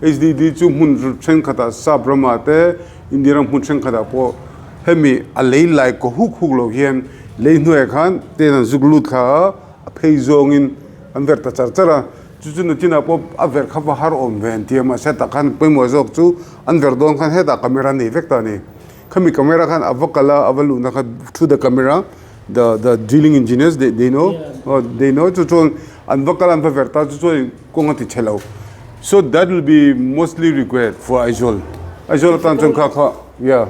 HDD chu mun chen khata sabrama te indiram mun chen khata po hemi alei lai ko huk lo hian lei hnuai khan te nan zuglut kha phei zong in anver ta charchara chu na tina po aver khawa har om ven tiama seta khan poimo jok chu anver don khan heta camera nei vekta ni khami camera khan avakala avalu na kha through the camera the drilling engineers they know they know chu chon anvakala an verta chu kongati chelo. So that will be mostly required for Aizol tan chung kha yeah.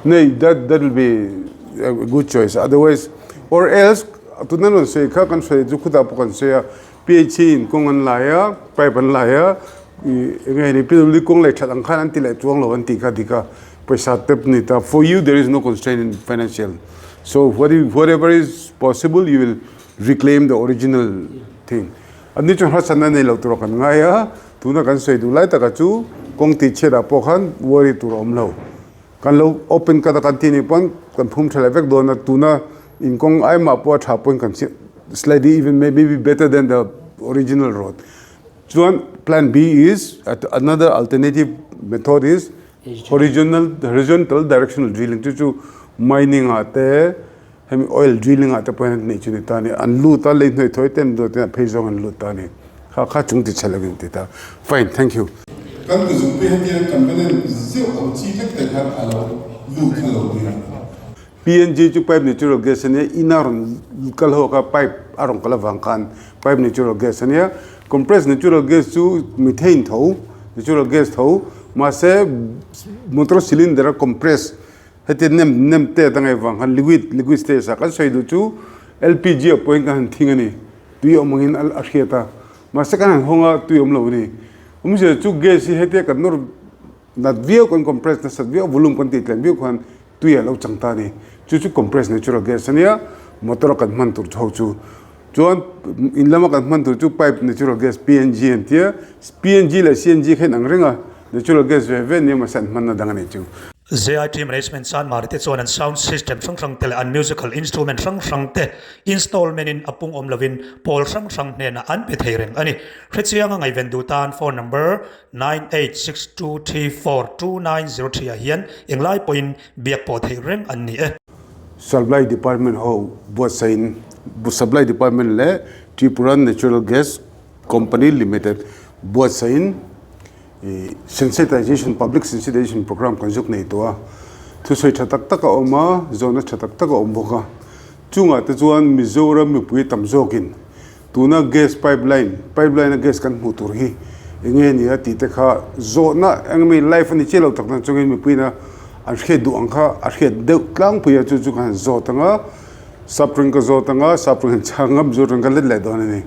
No, that will be a good choice. Otherwise, or else, to none say kakan say jukuta pokan say PhD in kongan laya, pipe and laya. Again, people kong like chatang khan until like chuang lo antika dika paisa tepnita. For you, there is no constraint in financial. So whatever is possible, you will reclaim the original thing. Andi chung hasana nei lo torokan ngaya tuna kan sei du lai taka chu kong ti cheda pokhan wori tur omlo kan lo open ka kan tini pon kan phum thela vek dona tuna in kong ai ma po tha pon kan slightly even maybe better than the original road. Chuan plan B is another alternative method is horizontal directional drilling chu mining ate hemi oil drilling at the point nature ni tani an luta le noi thoi tem do te phejong an luta ni kha chung ti chalagin ti ta fine thank you kan du pe hetian company zero au chi tek te kha alo lu khalo ni PNG chu pipe natural gas ne inaron kal ho ka pipe arong kala wangkan pipe natural gas ne compressed natural gas chu methane tho natural gas tho ma se motor cylinder compress heti nem te tangai wang han liquid stage sa kan sei du chu LPG point kan thingani tu yo mangin al Hriata ma se kan honga tu yom lo ni umse chu gas heti kan nor na view kon compress na sa view volume kon ti tlen view kan tu ya lo changta ni chu compress natural gas ania motor kan man tur chho chu chuan in lama kan man tur chu pipe natural gas PNG antia PNG la CNG khen ang renga natural gas ve ne ma san man na dangani chu ZIT management san marite chuan an sound system Chhangte an musical instrument Chhangte installment in apung omlovin Paul Chhangte na an pethereng ani khrechianga ngai vendu tan phone number 9862342903 hian englai point biak po thereng an ni supply department ho bo sain bu supply department le Tripura natural gas company limited bo sain sensitization public sensitization program kanjuk nei to thu soi thatak taka oma zona thatak taka omboka chunga te chuan Mizoram mi pui tamjokin tuna gas pipeline gas kan mutur hi enge ni ati te kha zona engmi life ni chelo takna chungin mi puina an khe du angkha a khe de klang puya chu kan zotanga sapring ka zotanga sapring changam zotang ka le don ni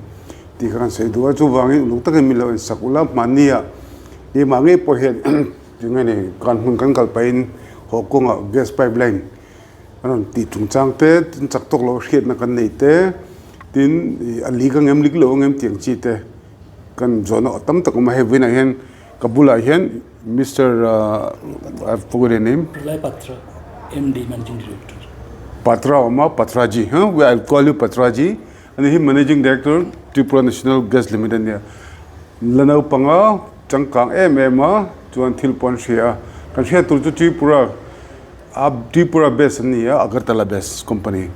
ti kan sei du chu wangi lukta ke milo sakula mania I mangi po hen jungani kan hun kan kalpain hokonga gas pipeline anon ti Chhangte tin chaktok lo hriat na kan nei te tin ali ka ngem lik lo ngem tiang chi te kan zona tam tak ma hevina hen kabula hen Mr. I've forgotten the name Patra MD managing director Patra Patraji I'll call you Patraji and he managing director Tripura National Gas Limited ya lanau panga changkang MMA chuan thilpon shia kan shia tur chu Tripura base ania Agartala base company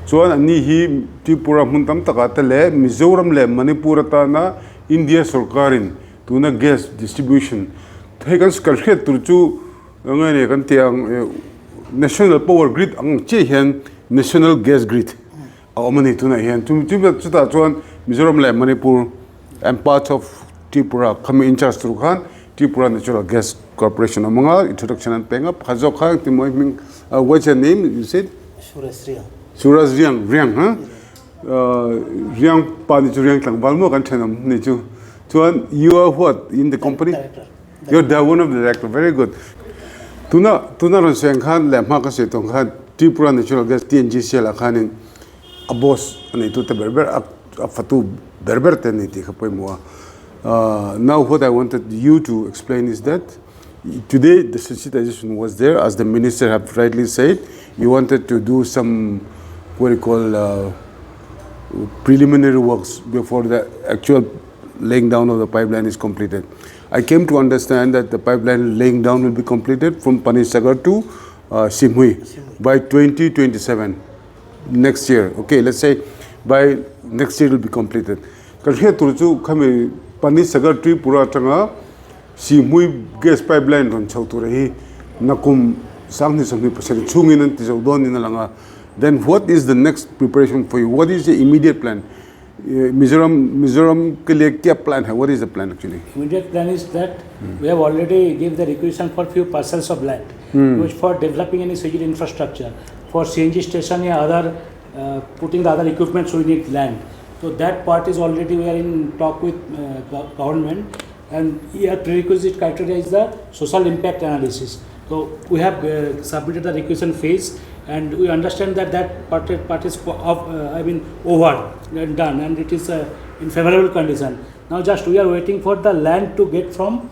chuan ani hi Tripura muntam taka tele Mizoram le Manipur ta na India Sorkarin tuna gas distribution thai kan shia tur chu ngane kan tiang national power grid ang che hian national gas grid amani tuna hian chuta chuan Mizoram le Manipur and parts of Tripura coming in charge through Khan, Tripura Natural Gas Corporation. Among introduction and paying up, Hazokha, what's your name? You said? Suras Riang, huh? Riang Panichu Riang Tang Balmo and Tenam Nichu. You are what in the company? Director. You're the one of the director. Very good. Tuna Roseng Khan, Lamaka Setong Khan, Tripura Natural Gas, Tgcl Khanin, a boss, and it took the Berber, a Fatu Berber Teniti Kapoimoa. Now what I wanted you to explain is that today the sensitization was there, as the minister have rightly said. You wanted to do some what you call preliminary works before the actual laying down of the pipeline is completed. I came to understand that the pipeline laying down will be completed from Panisagar to Simhui by 2027, next year. Okay, let's say by next year it will be completed. Because here to come Panisagar tree pura changa Simhui gas pipeline on Chhauture nakum sangni samni pasari chungin and tizodon in langa. Then what is the next preparation for you? What is the immediate plan? Mizoram ke liye kya plan hai? What is the plan actually? Immediate plan is that we have already given the requisition for few parcels of land, which for developing any CGD infrastructure, for CNG station or other putting the other equipments we need land. So that part is already we are in talk with government, and here prerequisite criteria is the social impact analysis. So we have submitted the requisition phase, and we understand that that part is over and done, and it is in favorable condition. Now just we are waiting for the land to get from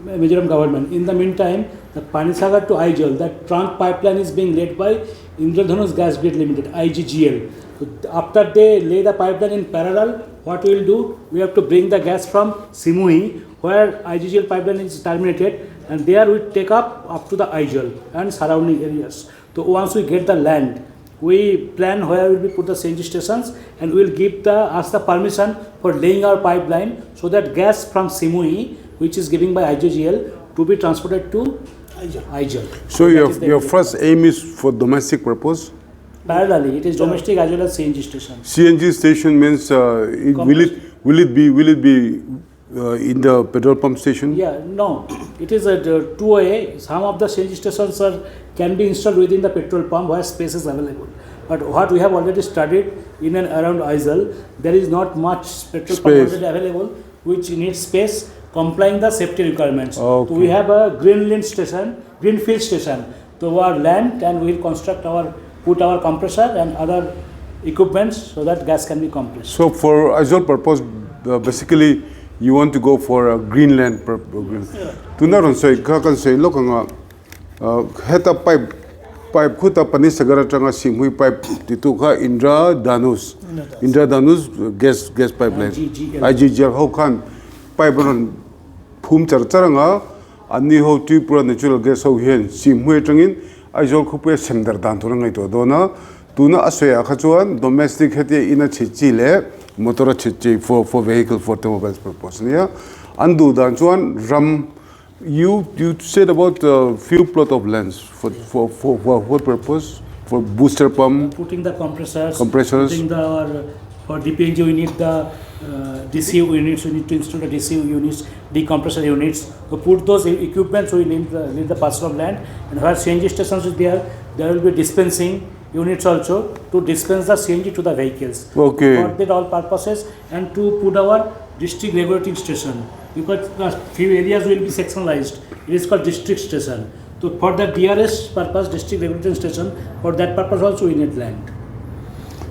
Mizoram government. In the meantime, the Panisagar to Aizawl, that trunk pipeline is being laid by Indradhanush Gas Grid Limited, IGGL. So after they lay the pipeline in parallel, what we will do, we have to bring the gas from Simhui, where IGGL pipeline is terminated, and there we take up to the Aizawl and surrounding areas. So once we get the land, we plan where we will put the CNG stations, and we will give ask the permission for laying our pipeline, so that gas from Simhui, which is given by IGGL, to be transported to Aizawl. So your first aim is for domestic purpose? Parallelly, it is domestic as well as CNG station. CNG station means will it be in the petrol pump station? Yeah, no, it is a two-way. Some of the CNG stations can be installed within the petrol pump where space is available. But what we have already studied in and around Aizawl, there is not much petrol pump already available which needs space complying the safety requirements. Okay. So we have a greenfield station to our land, and we will put our compressor and other equipments so that gas can be compressed. So for Aizawl purpose, basically you want to go for a Greenland. Tunaron say kakan say lokanga heta pipe khuta Panisagar changa Simhui pipe tituka Indradhanush gas pipeline IGGL how kan pipe on phum charanga ani ho tripura natural gas ho hen Simhui changin Aizawl khupe sender dan thurang to dona tuna asya khachuan domestic hete ina chichi le motor chichi for vehicle for automobiles purpose yeah andu dan chuan ram you said about few plot of lands for what purpose? For booster pump, putting the compressors, putting for DPNG we need the DCU units, we need to install the DCU units, decompressor units. To put those equipments, we need the parcel of land, and where CNG stations is there will be dispensing units also to dispense the CNG to the vehicles. Okay. For that all purposes, and to put our district regulating station, because few areas will be sectionalized. It is called district station. So for the DRS purpose, district regulating station, for that purpose also we need land.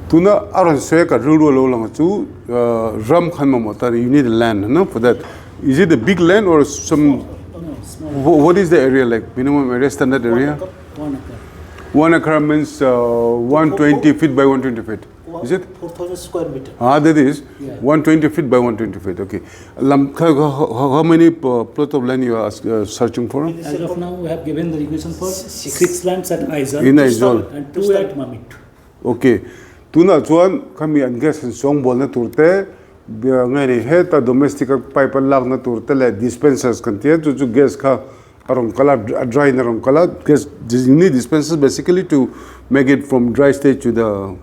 Tuna aron say ka rural long chu ram khan motor you need land no for that. Is it a big land or some? No, small. What is the area like? Minimum area, standard area? 1 acre. 1 acre means 120 feet by 120 feet. Is it? 4,000 square meter. That is 120 feet by 120 feet. Okay. How many plot of land you are searching for? As of now, we have given the requisition for 6 lands at Aizawl. In Aizawl. And 2 at Mamit. Okay. Tuna chuan kami an gas and song bol na turte ngani heta domestic pipe lag na turte le dispensers kantia to gas ka arong kala dry na arong kala gas you need dispensers basically to make it from dry state to the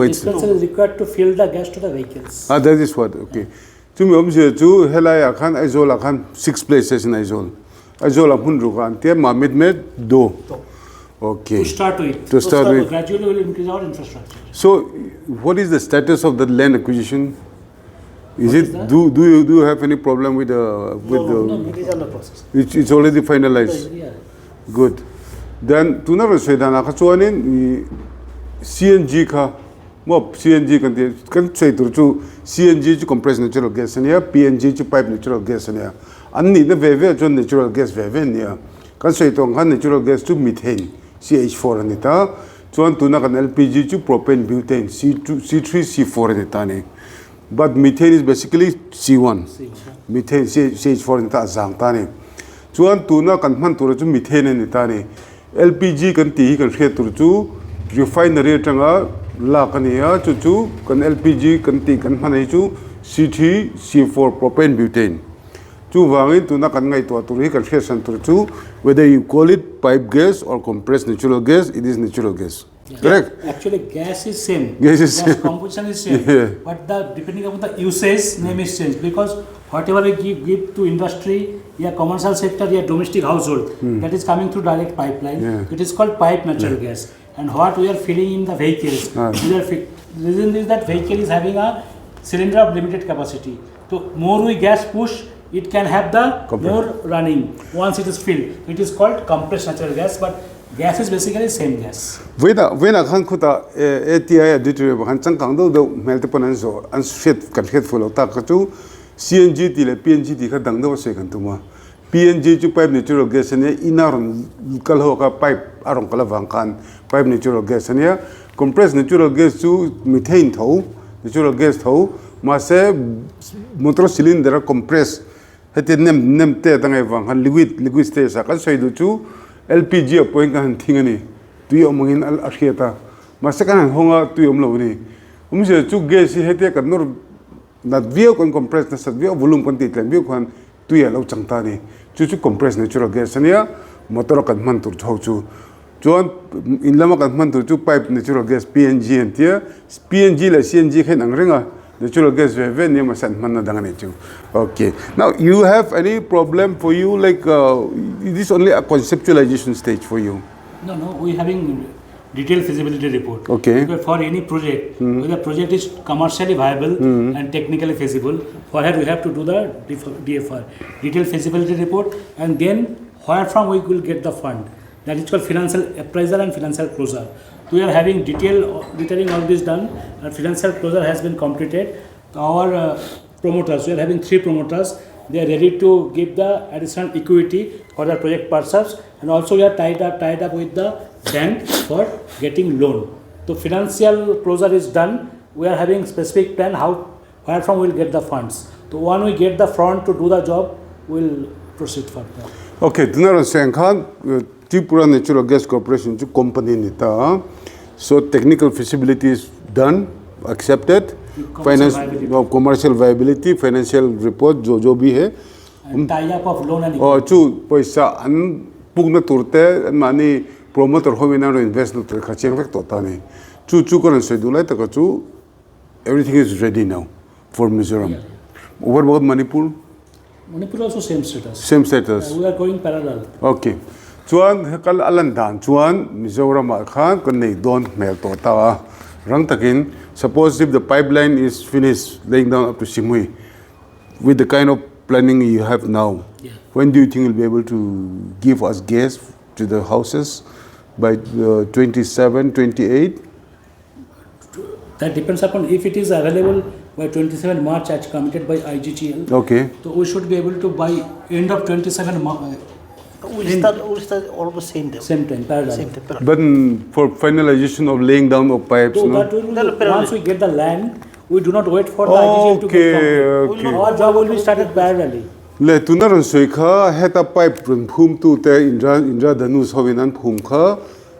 dispenser is required to fill the gas to the vehicles. That is what. Okay. Tumi omse chu helaya khan Aizawl khan 6 places in Aizawl apun rukan tie mamit me do. Okay. To start with. Gradually we will increase our infrastructure. So, what is the status of the land acquisition? Is it do you have any problem with the it is under process. It's already finalized. Yeah. Good. Then tuna ro say dana kha chuanin CNG kha mo CNG kan say tur chu CNG chu compressed natural gas ania PNG chu pipe natural gas ania anni na veve chu natural gas veve nia kan say tong han natural gas chu methane CH4 anita chuan tuna kan LPG chu propane butane C3 C4 anita ni but methane is basically C1. Methane CH4 in ta zang ta ni. Chuan tu na kan man tur chu methane ni ta ni. LPG kan ti kan hre tur chu refinery atanga la kan ya chu kan LPG kan ti kan man chu C3 C4 propane butane. Chu wangin tu na kan ngai to tur hi kan hre san tur chu whether you call it pipe gas or compressed natural gas, it is natural gas. Correct? Actually, gas is same. Gas is same. Composition is same. Yeah. But depending upon the usage, name is changed. Because whatever we give to industry, commercial sector, domestic household, that is coming through direct pipeline. Yeah. It is called pipe natural gas. And what we are filling in the vehicles, the reason is that vehicle is having a cylinder of limited capacity. So more we gas push, it can have the more running once it is filled. It is called compressed natural gas, but gas is basically same gas. When I can put a ATI additive and Chhangte do multiple and shit can hit full of Takatu, CNG till a PNG tika dangdo second to ma. PNG to pipe natural gas and inner Kalhoka pipe aron Kalavankan, pipe natural gas and here, compressed natural gas to methane tow, natural gas tow, must say motor cylinder compressed. Had nem te tangay and liquid stays. I can say the two LPG appoint kan tingani. Tu yung mungin al Hriata. Masakan honga tu yung lawni. Umse chu gas hete kan nor not view kon compressed na sa view volume kon titlan view kon tu ya law Chhangte ni. Chu compressed natural gas ania motor kan man tur chau chu. Chuan in lama kan man tur chu pipe natural gas PNG and tia PNG la CNG khen ang renga. Natural gas veven ni masan man na dangan itu. Okay. Now you have any problem for you like it is only a conceptualization stage for you. No, we having detailed feasibility report. Okay. Because for any project, whether the project is commercially viable and technically feasible, for that we have to do the DFR, detailed feasibility report, and then where from we will get the fund. That is called financial appraisal and financial closure. We are having detailing all this done, and financial closure has been completed. Our promoters, we are having 3 promoters. They are ready to give the additional equity for the project purchase, and also we are tied up with the bank for getting loan. So financial closure is done. We are having specific plan where from we will get the funds. So when we get the fund to do the job, we will proceed further. Okay, Dunaran Sengkhan, Tripura Natural Gas Corporation to company nita. So technical feasibility is done, accepted. Commercial viability, financial report जो भी है. And tie up of loan and और चू पैसा अन पुगना तुरते मानी promoter हो बिना invest न तुरे खर्चे का तो ताने. चू करन से दूल्हे तक चू everything is ready now for Mizoram. Over बहुत Manipur also same status. Same status. We are going parallel. Okay. Chuan kal alandan chuan Mizoram khan kan nei don mel to ta rang takin suppose if the pipeline is finished laying down up to Simui with the kind of planning you have now, when do you think you'll be able to give us gas to the houses by 27, 28? That depends upon if it is available by 27 March as committed by Tgcl. Okay. So we should be able to by end of 27 March. We'll start almost same time. Same time, parallel. Same time. But for finalization of laying down of pipes, So no? that we will, once we get the land, we do not wait for the Tgcl to get complete. Okay. Our job will be started parallelly. Le tunaran soika heta pipe phum tu te indra danus hovinan phum kha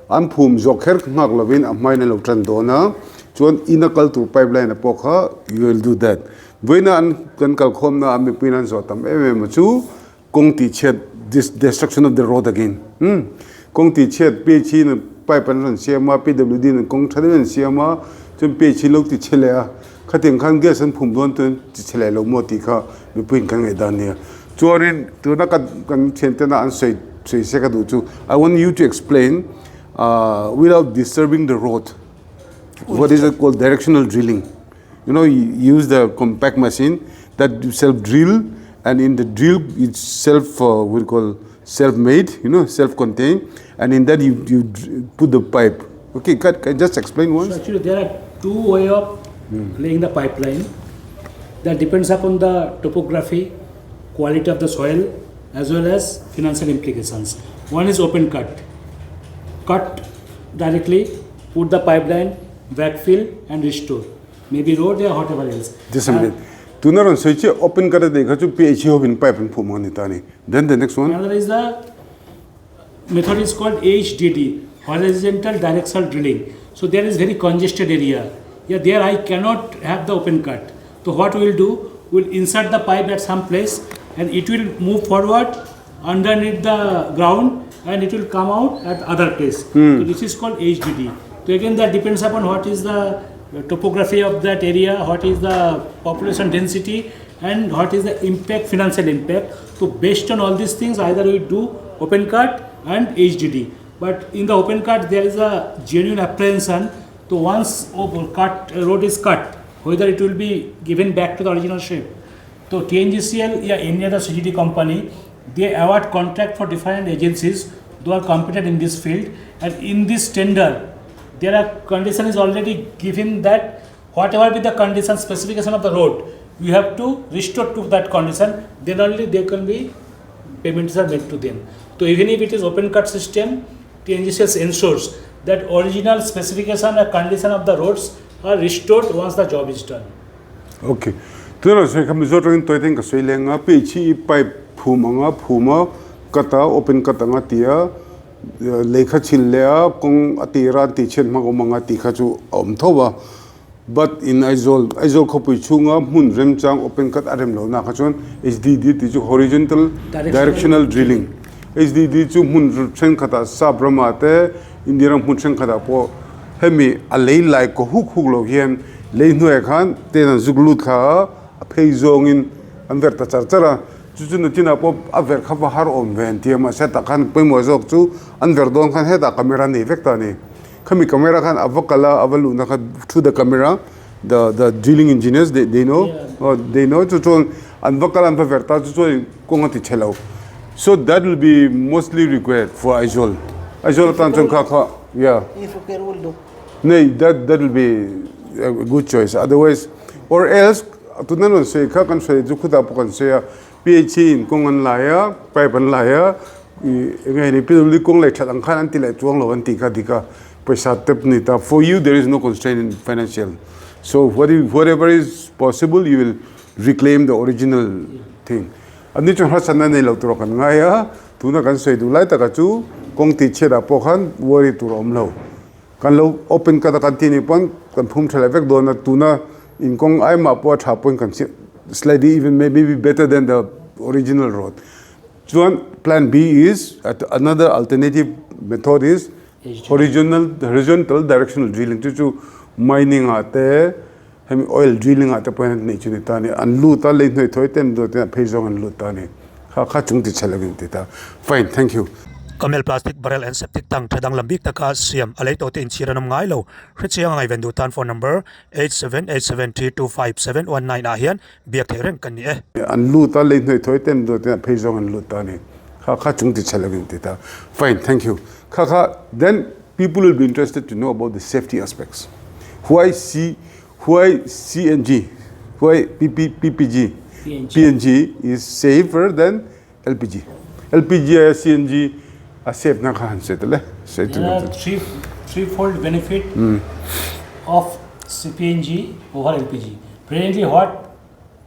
an phum jokher ngak lovin amaina lotran dona chuan inakal tu pipeline apokha you will do that boina an kan kal khom na ami pinan zotam em chu kongti chet this destruction of the road again kongti chet pe chi na pipe an siama pwd na kong thaden siama chum pe chi lok ti chelea khating khan gas an phum don tun ti chele lo moti kha mi pin kan ngai dan ne chuanin tu na kan chentena an sei se ka du chu I want you to explain without disturbing the road what is it called directional drilling. You know, you use the compact machine that self drill, and in the drill it's self we call self-made, you know, self-contained, and in that you put the pipe. Okay, can you just explain once? So actually there are 2 ways of laying the pipeline. That depends upon the topography, quality of the soil, as well as financial implications. One is open cut. Cut directly, put the pipeline, backfill and restore. maybe road or whatever else. Just a minute. Do not switch open cut the PH in pipe and Pumanitani. Then the next one. Another is the method is called HDD, horizontal directional drilling. So there is very congested area. Yeah, there I cannot have the open cut. So what we will do, we will insert the pipe at some place and it will move forward underneath the ground and it will come out at other place. So this is called HDD. So again that depends upon what is the topography of that area, what is the population density and what is the impact, financial impact. So based on all these things, either we do open cut and HDD. But in the open cut, there is a genuine apprehension. So once road is cut, whether it will be given back to the original shape. So Tgcl, yeah, any other CGD company, they award contract for different agencies who are competent in this field. And in this tender, there are condition is already given that whatever be the condition specification of the road, you have to restore to that condition. Then only there can be payments are made to them. So even if it is open cut system, Tgcl ensures that original specification and condition of the roads are restored once the job is done. Okay. Do not say Mizoram to think a swelling up, pipe Puma, Kata, open Katangatia, Lake Chilea, Kong Atira, Tichet Magomanga Tikaju, Omtova. But in Izol Kopichunga, Mun Remchang, open cut Adamlo, Nakachon, HDD to horizontal directional drilling. HDD to Mun Chenkata, Sabramate, Indiram Munchenkata po, Hemi, a lay like a hook logian, lay nuekan, then a Zuglutka, a payzong in Anverta Chartera, Jujunatina pop, Aver Kavahar on Ventiama, Setakan, Pimozok to, Anverdon can head a camera effectani. Kami camera can avocala avaluna to the camera, the drilling engineers, they know, or they know to turn and vocal and verta to join Kongatichello. So that will be mostly required for Izol. Izol Tanton Kaka, yeah. If you can, will do. Nay, that will be a good choice. Otherwise, or else, to none say, Kakan say, Zukuta say, PH in Kongan Laya, Pipe and Laya, again, if people look like Chalankan until at Wanglo and Tika. For you, there is no constraint in financial. So whatever is possible, you will reclaim the original thing. And this is what I love to rock and Naya, Tuna can say to light a catu, Kong teacher a pohan, worry to Romlo. Can low open Katakantini pond, can pum televic donut tuna in Kong I'm up what happen can slightly even maybe be better than the original road. So plan B is another alternative method is horizontal directional drilling to mining at there, oil drilling at the point of nature and luta late night toitem do payzong and lutani. Chhangte data. Fine, thank you. Kamel plastic barrel and septic tank tadang lambik taka siam alay in siranam ngailo. Hriata ay vendutan phone number 8787325719 ahian biak tereng kani And luta late night toitem do payzong and lutani. Chhangte data. Fine, thank you. Then people will be interested to know about the safety aspects. Why CNG, why PPG, PNG is safer than LPG. LPG and CNG are safe na There are threefold benefit of PNG over LPG. Presently, what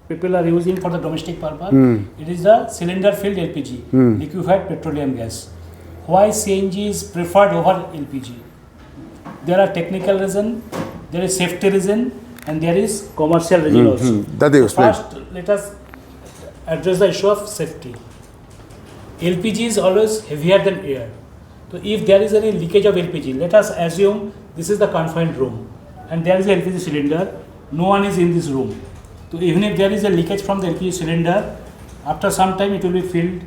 people are using for the domestic purpose, it is the cylinder-filled LPG, liquefied petroleum gas. Why CNG is preferred over LPG? There are technical reason, there is safety reason, and there is commercial reason also. That they explain. First, let us address the issue of safety. LPG is always heavier than air. So if there is any leakage of LPG, let us assume this is the confined room and there is a LPG cylinder, no one is in this room. So even if there is a leakage from the LPG cylinder, after some time it will be filled,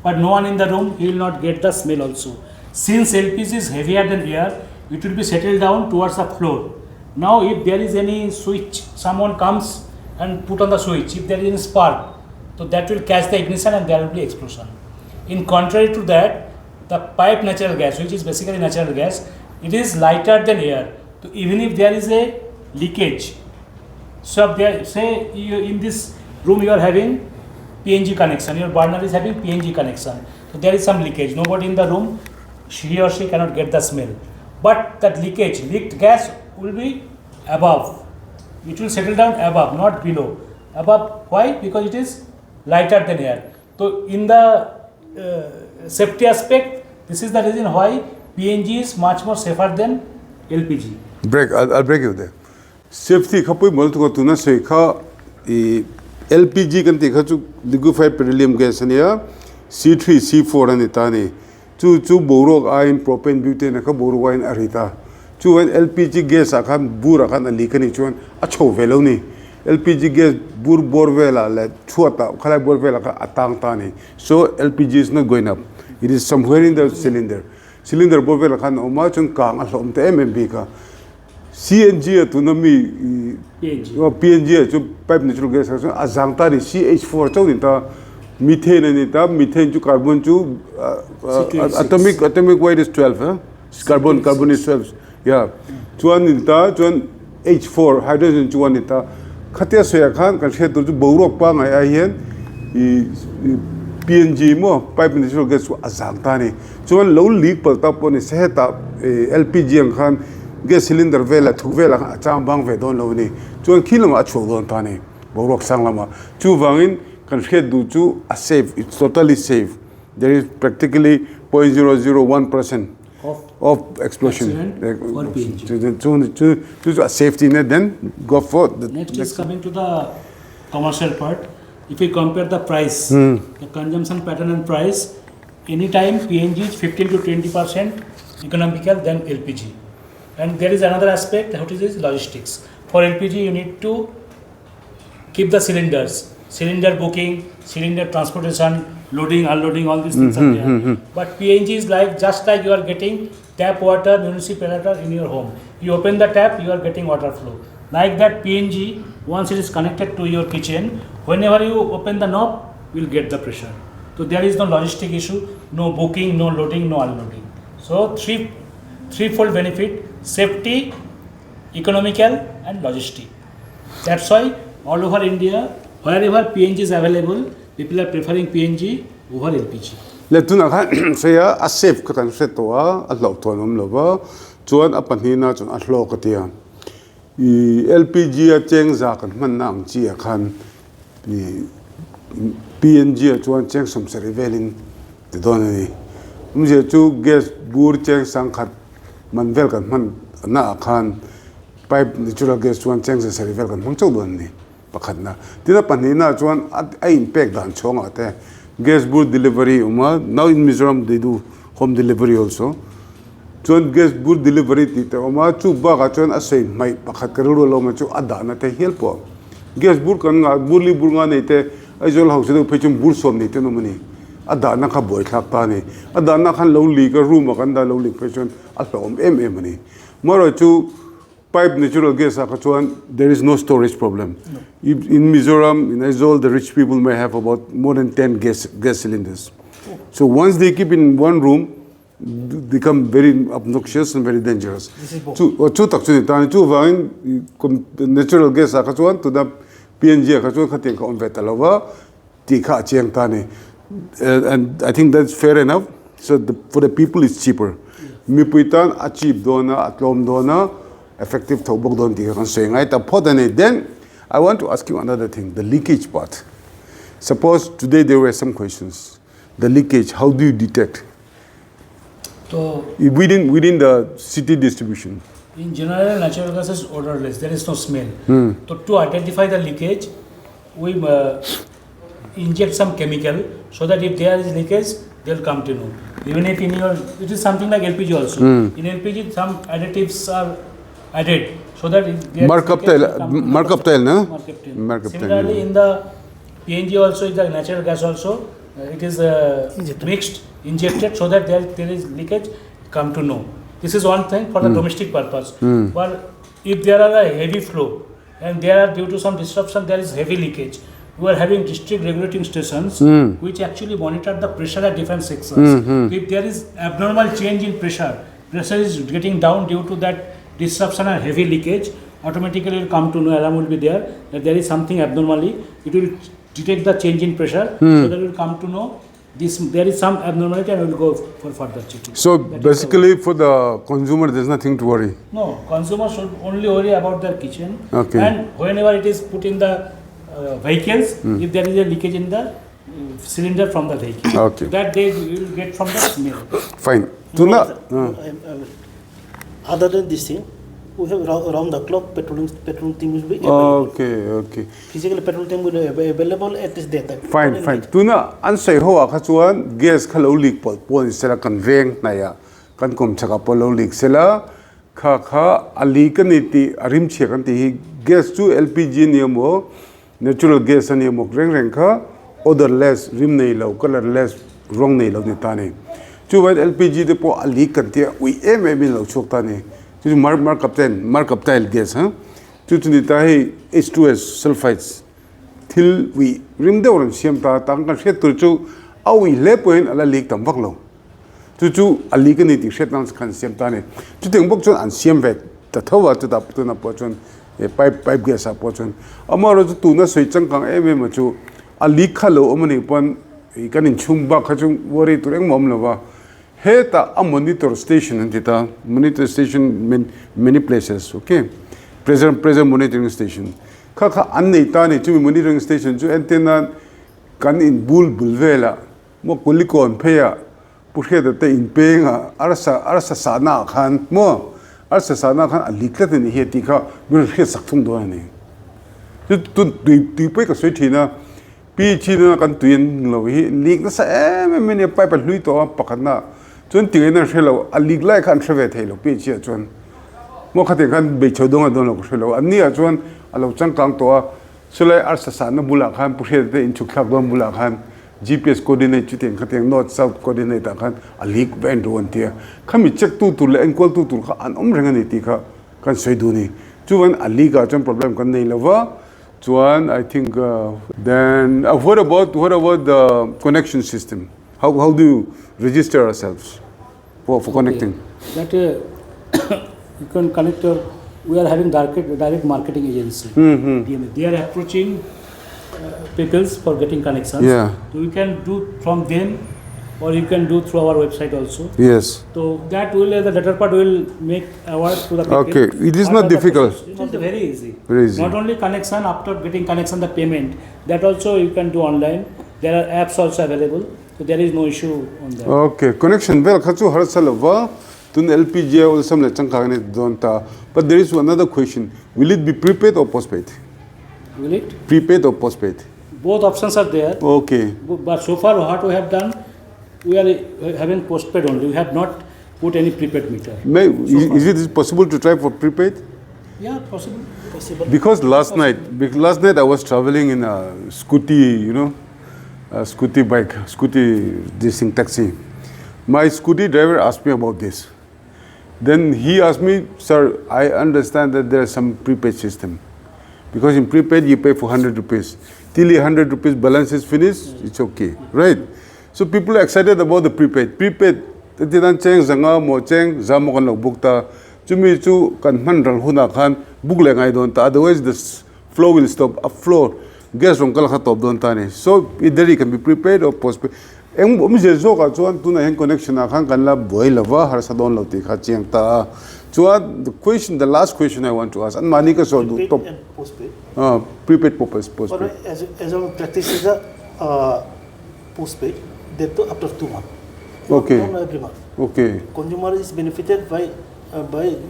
but no one in the room, he will not get the smell also. Since LPG is heavier than air, it will be settled down towards the floor. Now if there is any switch, someone comes and put on the switch, if there is any spark, so that will catch the ignition and there will be explosion. In contrary to that, the pipe natural gas, which is basically natural gas, it is lighter than air. So even if there is a leakage, so there, say in this room you are having PNG connection, your burner is having PNG connection. So there is some leakage, nobody in the room, he or she cannot get the smell. But that leakage, leaked gas will be above. it will settle down above, not below. Above, why? Because it is lighter than air. So in the safety aspect, this is the reason why PNG is much more safer than LPG. I'll break you there. Safety kapui multiple tuna say ka LPG kan tikha chu liquefied petroleum gas ania C3 C4 ani tani chu borok ain propane butane ka borok ain arita chu when LPG gas akhan bur akhan ali kani chuan acho velo ni LPG gas bur borvela le chuata khala borvela ka atang tani so LPG is not going up, it is somewhere in the cylinder borvela khan oma chun kang alom te mmb ka CNG to nami PNG to pipe natural gas azangta ri CH4 chau nita methane to carbon to atomic weight is 12 carbon is 12 yeah chuan nita chuan H4 hydrogen chuan nita khatia soya khan kan se to borok pa ngai a hian PNG mo pipe natural gas azangta ni chuan low leak pal ta pon se ta LPG ang khan gas cylinder vela thuk vela cham bang ve don lo ni chuan khilama achho don ta ni borok sanglama chu wangin kan khet du chu a safe, it's totally safe. There is practically 0.001% of explosion for PNG. to a safety net, then go for the next is coming to the commercial part. If we compare the price, the consumption pattern and price, anytime PNG is 15 to 20% economical than LPG. And there is another aspect, what is logistics. For LPG, you need to keep the cylinders, cylinder booking, cylinder transportation, loading, unloading, all these things are there. But PNG is like just like you are getting tap water, municipal water in your home. You open the tap, you are getting water flow. Like that PNG, once it is connected to your kitchen, whenever you open the knob, you will get the pressure. So there is no logistic issue, no booking, no loading, no unloading. So threefold benefit: safety, economical, and logistic. That's why all over India, wherever PNG is available, people are preferring PNG over LPG. Let tuna khan saya a safe ka kan set to a lo to nom lo ba chuan a panhina chun a hlo ka tia LPG a cheng za kan man nang chi a khan PNG a chuan cheng som seri velin te don ni mje chu gas bur cheng sang khat man vel kan man na khan pipe natural gas chuan cheng sa seri vel kan mang chau don ni pakhat na tina panhina chuan a impact dan chong ate gas bur delivery now in Mizoram they do home delivery also chuan gas bur delivery ti te chu ba ga chuan a sei mai pakhat karuro lo ma chu ada na te helpo gas bur kan nga burli bur nga nei te aizol house do phechum bur som nei te no mani ada na kha boi thak ta ni ada na khan lo li ka room kan da lo li phechun a hlom ani maro chu pipe natural gas akachuan there is no storage problem. No. In Mizoram, in Aizol, the rich people may have about more than 10 gas cylinders. Oh. So once they keep in one room, they become very obnoxious and very dangerous. This is both. Natural gas akachuan to the PNG akachuan khating ka on vetalawa tika chiang tani. And I think that's fair enough. So for the people it's cheaper. Mipuitan achieve dona atlom dona effective thobok don ti kan saying ai ta podane. Then I want to ask you another thing, the leakage part. Suppose today there were some questions. The leakage, how do you detect? So within the city distribution. In general, natural gas is odorless. There is no smell. So to identify the leakage, we inject some chemical so that if there is leakage, they will come to know. Even if in your, it is something like LPG also. In LPG, some additives are added so that markup tail, no? Similarly, in the PNG also, is the natural gas also, it is mixed, injected so that there is leakage, come to know. This is one thing for the domestic purpose. But if there are a heavy flow and there are due to some disruption, there is heavy leakage. We are having district regulating stations which actually monitor the pressure at different sections. If there is abnormal change in pressure is getting down due to that disruption and heavy leakage, automatically it will come to know, alarm will be there that there is something abnormally. It will detect the change in pressure, so that it will come to know there is some abnormality and we will go for further checking. So That is basically for the consumer, there's nothing to worry. no, consumer should only worry about their kitchen. Okay. And whenever it is put in the vehicles, if there is a leakage in the cylinder from the vehicle, Okay. that they will get from the smell. Fine. Tuna, Other than this thing, we have round the clock petrol team will be available. okay. Physical petrol team will be available at this data. Fine. Tuna, an say hoa khachuan gas khalo leak pon sela kan veng na ya. Kan kom chaka polo leak sela kha ali kan iti arim che kan ti gas to LPG ni mo natural gas ani mo reng kha odorless rim nei lo colorless wrong nei lo ni ta ni. Chu wa LPG de po ali kan ti we em lo chok ta ni. Chu mark up tail gas ha. Chu ni ta hi H2S sulfides till we rim de oran siam ta tang kan set tur chu awi le point ala leak tam vak lo. Chu ali kan ti set nang kan siam ta ni. Chu teng bok chon an siam vet ta thawa tu da tu na po chon pipe gas a po chon. Amaro tu na soi chang kang ma chu ali khalo amani pon kan in chung ba kha chung worry tureng mom lo ba. Heta a monitor station and data monitor station many places, okay? Pressure monitoring station. Kaka anne ta ni chu monitoring station chu antenna kan in bulvela mo kulikon pheya purhe da te in penga arsa sana khan mo arsa sana khan alikla ni heti kha bir he sakthung do ani tu pe ka soi thina pi china kan tuin lo hi lik na sa meni pa pa hlui to pakana chun tingena shelo alik lai khan thave thailo pi chi chun mo khate khan be chodonga don lo shelo ani a chun alo chang kang to sulai arsa sa na bula khan purhe de in chukhak don bula khan GPS coordinate chiteng khateng north south coordinate khan alik ben don tia khami check tu le equal tu kha an renga ni ti kha kan soi du ni chuan aliga chun problem kan nei lova chuan I think then what about the connection system? How do you register ourselves for connecting? That you can connect your. We are having direct marketing agency. They are approaching people for getting connections. Yeah. So you can do from them, or you can do through our website also. Yes. So that will the latter part will make award to the people. Okay, it is not difficult. It is very easy. Very easy. Not only connection, after getting connection, the payment, that also you can do online. There are apps also available, so there is no issue on that. Okay, connection well khachu har salava tun LPG also le changkang ne donta. But there is another question. Will it be prepaid or postpaid? Will it? Prepaid or postpaid? Both options are there. Okay. But so far what we have done, we are having postpaid only. We have not put any prepaid meter. Is it possible to try for prepaid? Yeah, possible. Because last night I was traveling in a scooty, a scooty bike, this thing taxi. My scooty driver asked me about this. Then he asked me, sir, I understand that there is some prepaid system. Because in prepaid you pay for 100 rupees. Till 100 rupees balance is finished, it's okay, right? So people are excited about the prepaid. Prepaid, tinan cheng zanga mo cheng zamo kan log bukta. Chumi chu kan manral huna khan book le ngai don ta. Otherwise the flow will stop. A floor gas rong kala khatop don ta ni. So either it can be prepaid or postpaid. Zo ka chuan tu na hen connection a khan kan la boy lava har sa don lo ti kha cheng ta. Chuan the last question I want to ask. An mani ka so Prepaid top and postpaid. prepaid postpaid. Or as a practice is a postpaid, they do after 2 months. Okay. Not every month. Okay. Consumer is benefited by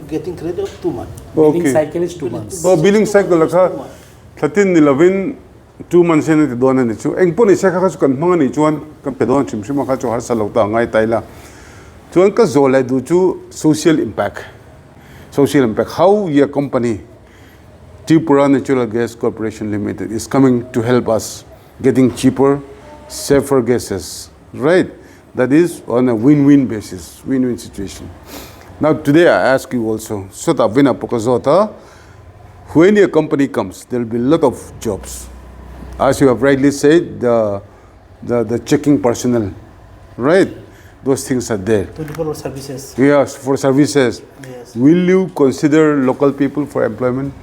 getting credit of 2 months. Billing Okay. cycle is 2 months. Billing cycle lakha 13 11 2 months ne ti don ani chu engpon ni sekha chu kan manga ni chuan kan pedon chim chim kha chu har sa lota ngai taila chuan ka zolai du chu social impact how your company Tripura Natural Gas Corporation Limited is coming to help us getting cheaper safer gases, right? That is on a win-win basis, win-win situation. Now today I ask you also, sota vina pokazota, when a company comes, there will be a lot of jobs. As you have rightly said, the checking personnel, right? Those things are there. 24-hour services. Yes, for services. Yes. Will you consider local people for employment?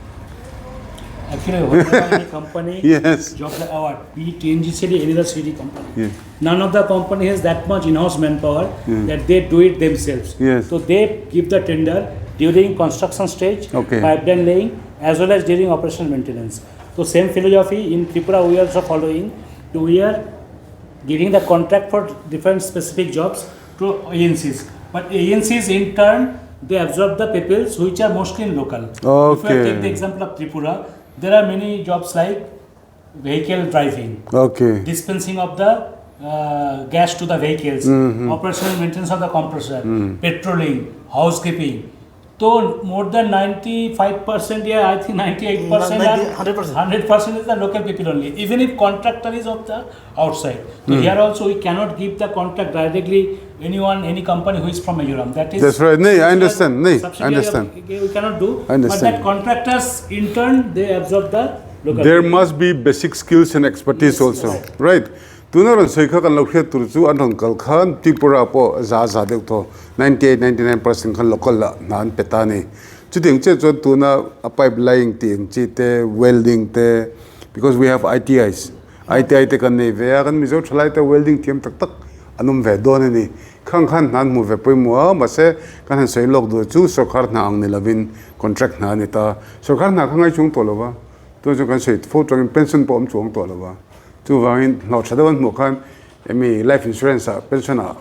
Actually, whenever any company Yes. job the award, be it Tgcl, any other CD company, Yeah. none of the company has that much in-house manpower that they do it themselves. Yes. So they give the tender during construction stage, Okay. pipeline laying, as well as during operational maintenance. So same philosophy in Tripura we are also following. So we are giving the contract for different specific jobs to agencies. But agencies in turn, they absorb the peoples which are mostly in local. If I Okay. take the example of Tripura, there are many jobs like vehicle driving, Okay. dispensing of the gas to the vehicles, operational maintenance of the compressor, patrolling, housekeeping. So more than 95%, yeah, I think 98% are 100%. 100% is the local people only. Even if contractor is of the outside. So here also we cannot give the contract directly anyone, any company who is from Mizoram. That is. That's right. Nee, I understand. Nee, I subsidiary understand. We cannot do. I understand. But that contractors in turn they absorb the local. There people. must be basic skills and expertise Yes, also, yes. right? Tunaran soika kan lokhe turchu anong kalkhan Tripura po za deu to 98-99% kan local la nan petani. Chuting che chon tuna a pipeline ting chi te welding te because we have ITIs. ITI te kan nei ve kan mizo thlai te welding team tak tak anum ve don ni khan nan mu ve poi mu ma se kan han sei lok do chu Sorkar na ang ni lavin contract na ni ta Sorkar na khangai chung to lo ba to jo kan sei fo tang pension po am chung to lo ba chu wangin lo chadawan mu khan emi life insurance a pension a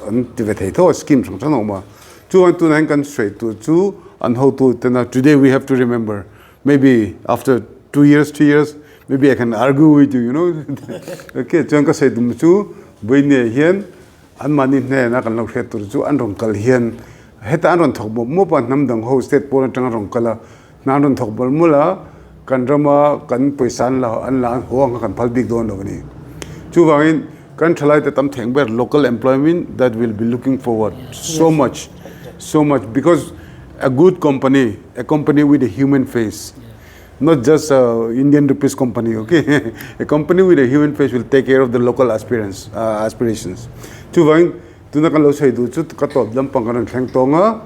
an ti ve thei tho scheme chung chang ma chu an tu nan kan sei tu chu an how to tena today we have to remember maybe after 2 years 3 years maybe I can argue with you, you know. Okay, chuan ka sei dum chu boine hian an mani ne na kan lo khet tur chu an rong kal hian heta an ron thok mo pa nam dang ho state pon tang rong kala na ron thok bol mula kan rama kan poisan la an la ho kan phal big don lo ni chu wangin kan thalai te tam theng ber local employment that will be looking forward so much because a good company, a company with a human face. Not just Indian rupees company, okay? A company with a human face will take care of the local aspirations. Chu wang tu na kan lo sai du chu ka top lam pang kan thleng tonga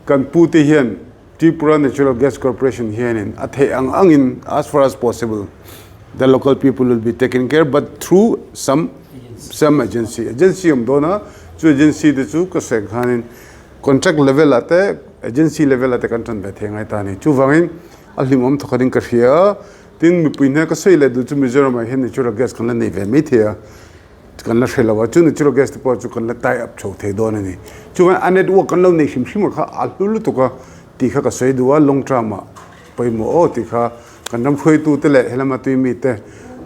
kan pu te hian Tripura Natural Gas Corporation hian in athe ang in as far as possible the local people will be taken care but through some agency dona chu agency de chu ka se khanin contract level ate agency level ate kan tan be thengai ta ni chu wangin alimom thokading ka hria tin mi puina ka sei le du chu Mizoram a hen natural gas kan la nei ve mi thia kan la thela chu natural gas te po chu kan la tie up chho the don ni chu a network kan lo nei sim sim kha alulu to ka ti kha ka sei duwa long term ma pai mo o ti kha kan ram phoi tu te le helama tu mi te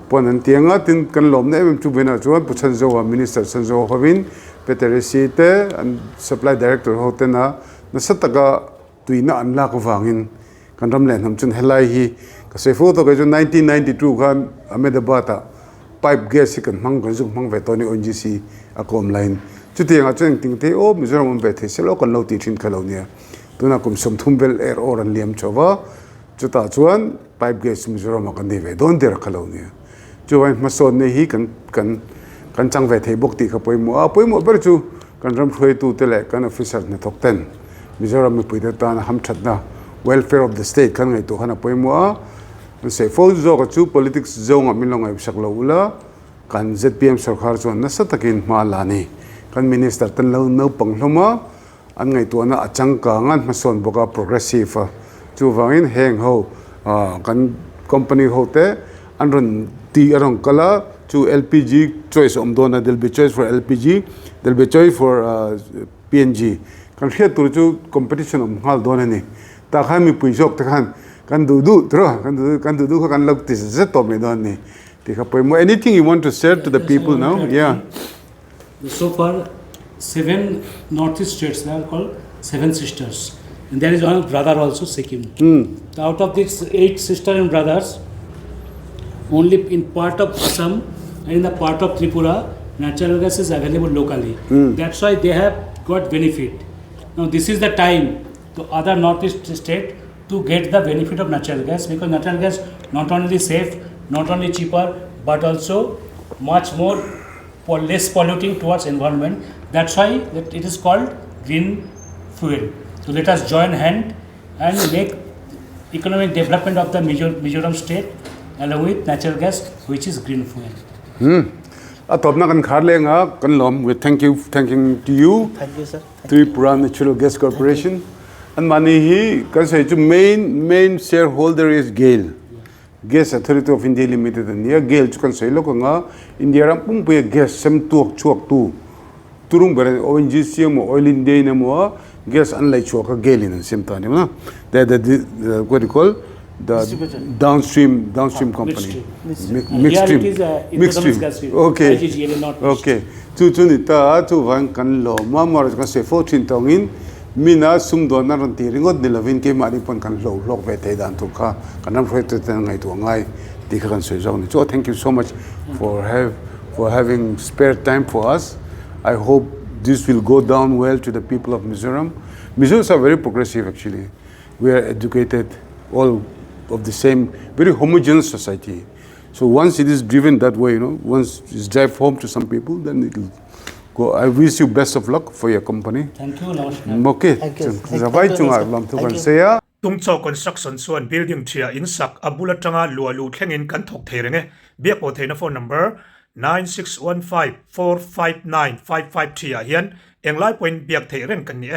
pon an tianga tin kan lom ne em chu bena chu pu chan zo minister chan zo hovin peteresi te and supply director hotena na sataka tuina an la ko wangin kan ram len ham chun helai hi ka se photo ka 1992 khan Ahmedabad pipe gas kan mang kan jung mang ve to ni ONGC akom line chu tianga cheng ting te o Mizoram be the selo kan lo ti thin khalo nia tuna kum som thumbel air or an liam chowa chu ta chuan pipe gas Mizoram kan ni ve don der khalo nia chu wan ma son ne hi kan chang ve thei bok ti kha poimo ber chu kan ram phoi tu te le kan officer ne thok ten Mizoram mi puida ta na ham thatna welfare of the state kan ngai to khana poimo a se fo zo ka chu politics zo nga milong ai sak lo ula kan ZPM Sorkar chuan na satakin ma lani kan minister tan lo no pangloma an ngai to na achang ka ngan ma son boka progressive chu wangin heng ho kan company hote an ron ti arong kala to LPG choice omdona there'll be choice for LPG there'll be choice for PNG kan hria tur chu competition om hal dona ni ta khami puisok ta khan kan du tro kan du kan lok tis ze to me don ni ti kha poi mo anything you want to share to the people now yeah So far 7 northeast states they are called 7 sisters and there is one brother also Sikkim. Out of these 8 sisters and brothers only in part of Assam and in the part of Tripura natural gas is available locally. That's why they have got benefit. Now this is the time to other northeast state to get the benefit of natural gas because natural gas not only safe, not only cheaper, but also much more less polluting towards environment. That's why it is called green fuel. So let us join hand and make economic development of the Mizoram state along with natural gas, which is green fuel. Atop na kan khar lenga kan lom with thanking to you. Thank you, sir. Tripura Natural Gas Corporation. And money he can say to main shareholder is GAIL. Gas Authority of India Limited and near GAIL to can say look nga India rampung pe gas sem tuak chuak tu. Turung bare ONGC mo oil India na mo gas unlike chuak GAIL in same time na. That what you call the downstream company. Mixed stream. Okay. Tgcl, not Okay. Tu nita tu van kan lo ma mar ka se 14 tongin mina sum do na ran ti ringot ni lovin ke mari pon kan lo lok ve te dan tu kha kanam phoi te ngai tu ngai ti kha kan se jong ni so thank you so much for having spare time for us. I hope this will go down well to the people of Mizoram. Mizorams are very progressive actually. We are educated, all of the same, very homogeneous society. So once it is driven that way, once it's drive home to some people, then it will go. I wish you best of luck for your company. Thank you, Namaskar. Okay. Thank you. Zavai chunga lam tu kan saya. Tungcho construction suan building chia insak abula tanga lualu thlengin kan thok therenge biak o theina phone number 9615459553 hian englai point biak thereng kan ni